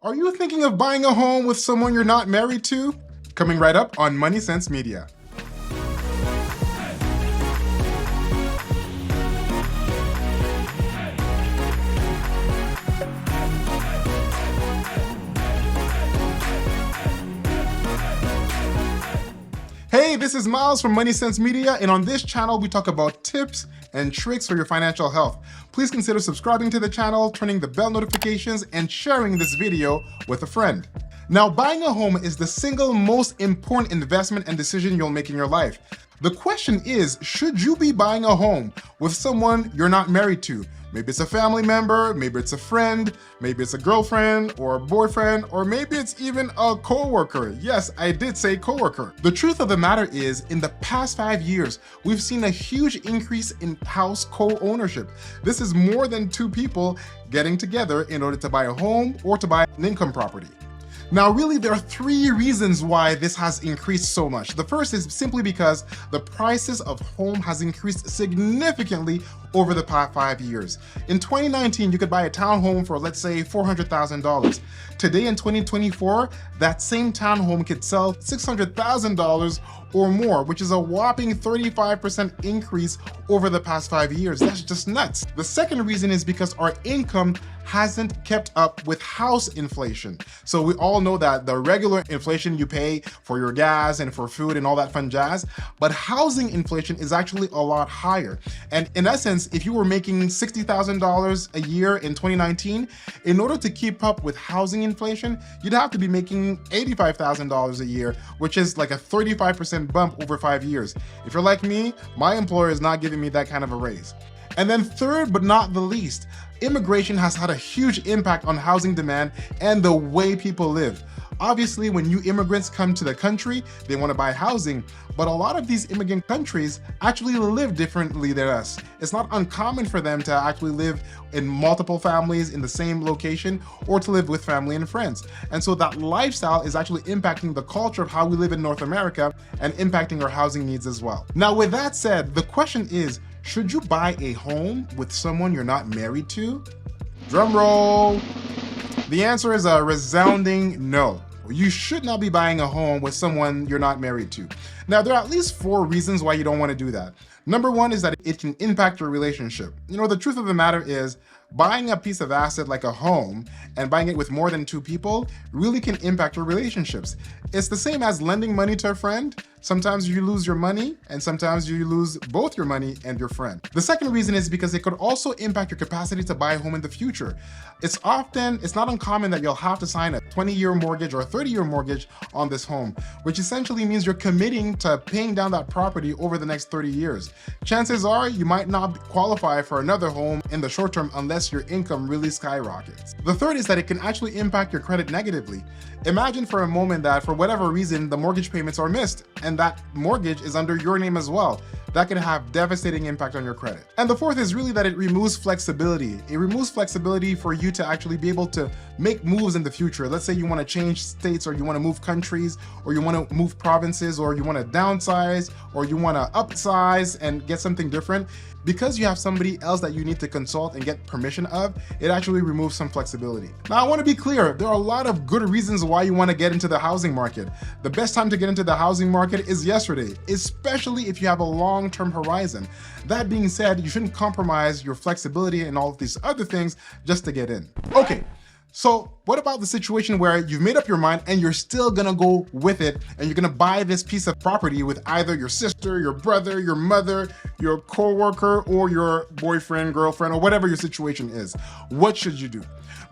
Are you thinking of buying a home with someone you're not married to? Coming right up on Money Sense Media. Hey, this is Miles from Money Sense Media, and on this channel we talk about tips and tricks for your financial health. Please consider subscribing to the channel, turning the bell notifications, and sharing this video with a friend. Now, buying a home is the single most important investment and decision you'll make in your life. The question is, should you be buying a home with someone you're not married to? Maybe it's a family member, maybe it's a friend, maybe it's a girlfriend or a boyfriend, or maybe it's even a coworker. Yes, I did say coworker. The truth of the matter is, in the past 5 years, we've seen a huge increase in house co-ownership. This is more than two people getting together in order to buy a home or to buy an income property. Now, really, there are three reasons why this has increased so much. The first is simply because the prices of home has increased significantly over the past 5 years. In 2019, you could buy a townhome for, let's say, $400,000. Today in 2024, that same townhome could sell $600,000 or more, which is a whopping 35% increase over the past 5 years. That's just nuts. The second reason is because our income hasn't kept up with house inflation. So we all know that the regular inflation you pay for your gas and for food and all that fun jazz, but housing inflation is actually a lot higher. And in essence, if you were making $60,000 a year in 2019, in order to keep up with housing inflation, you'd have to be making $85,000 a year, which is like a 35% bump over 5 years. If you're like me, my employer is not giving me that kind of a raise. And then third but not the least, immigration has had a huge impact on housing demand and the way people live. Obviously, when new immigrants come to the country, they want to buy housing, but a lot of these immigrant countries actually live differently than us. It's not uncommon for them to actually live in multiple families in the same location or to live with family and friends. And so that lifestyle is actually impacting the culture of how we live in North America and impacting our housing needs as well. Now, with that said, the question is, should you buy a home with someone you're not married to? Drum roll. The answer is a resounding no. You should not be buying a home with someone you're not married to. Now, there are at least 4 reasons why you don't want to do that. Number one is that it can impact your relationship. You know, the truth of the matter is, buying a piece of asset like a home and buying it with more than 2 people really can impact your relationships. It's the same as lending money to a friend. Sometimes you lose your money and sometimes you lose both your money and your friend. The second reason is because it could also impact your capacity to buy a home in the future. It's not uncommon that you'll have to sign a 20-year mortgage or a 30-year mortgage on this home, which essentially means you're committing to paying down that property over the next 30 years. Chances are you might not qualify for another home in the short term unless your income really skyrockets. The third is that it can actually impact your credit negatively. Imagine for a moment that for whatever reason the mortgage payments are missed and that mortgage is under your name as well. That can have devastating impact on your credit. And the fourth is really that it removes flexibility. It removes flexibility for you to actually be able to make moves in the future. Let's say you want to change states, or you want to move countries, or you want to move provinces, or you want to downsize, or you want to upsize and get something different. Because you have somebody else that you need to consult and get permission of, it actually removes some flexibility. Now, I want to be clear, there are a lot of good reasons why you want to get into the housing market. The best time to get into the housing market is yesterday, especially if you have a long-term horizon. That being said, you shouldn't compromise your flexibility and all of these other things just to get in. Okay. So what about the situation where you've made up your mind and you're still gonna go with it and you're gonna buy this piece of property with either your sister, your brother, your mother, your coworker, or your boyfriend, girlfriend, or whatever your situation is? What should you do?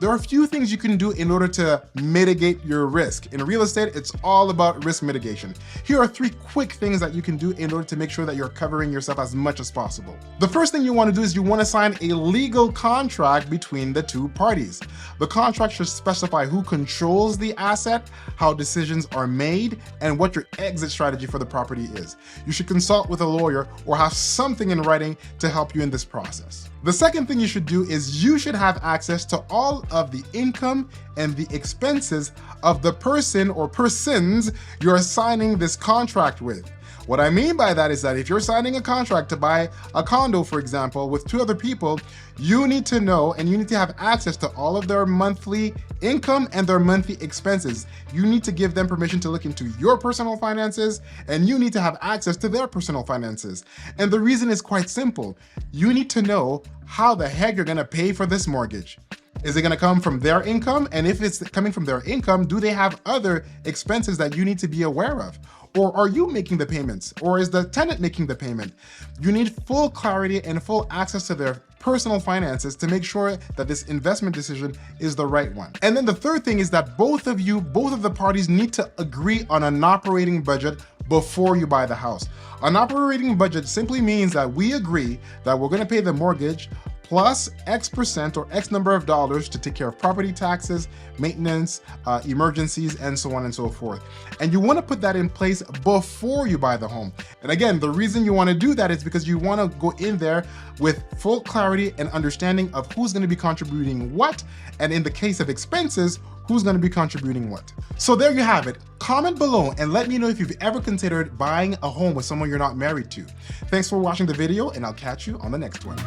There are a few things you can do in order to mitigate your risk. In real estate, it's all about risk mitigation. Here are 3 quick things that you can do in order to make sure that you're covering yourself as much as possible. The first thing you want to do is you want to sign a legal contract between the 2 parties. The contract should specify who controls the asset, how decisions are made, and what your exit strategy for the property is. You should consult with a lawyer or have something in writing to help you in this process. The second thing you should do is you should have access to all of the income and the expenses of the person or persons you're signing this contract with. What I mean by that is that if you're signing a contract to buy a condo, for example, with 2 other people, you need to know and you need to have access to all of their monthly income and their monthly expenses. You need to give them permission to look into your personal finances, and you need to have access to their personal finances. And the reason is quite simple. You need to know how the heck you're gonna pay for this mortgage. Is it gonna come from their income? And if it's coming from their income, do they have other expenses that you need to be aware of? Or are you making the payments? Or is the tenant making the payment? You need full clarity and full access to their personal finances to make sure that this investment decision is the right one. And then the third thing is that both of the parties need to agree on an operating budget before you buy the house. An operating budget simply means that we agree that we're gonna pay the mortgage plus X% or X number of dollars to take care of property taxes, maintenance, emergencies, and so on and so forth. And you wanna put that in place before you buy the home. And again, the reason you wanna do that is because you wanna go in there with full clarity and understanding of who's gonna be contributing what, and in the case of expenses, who's gonna be contributing what. So there you have it. Comment below and let me know if you've ever considered buying a home with someone you're not married to. Thanks for watching the video, and I'll catch you on the next one.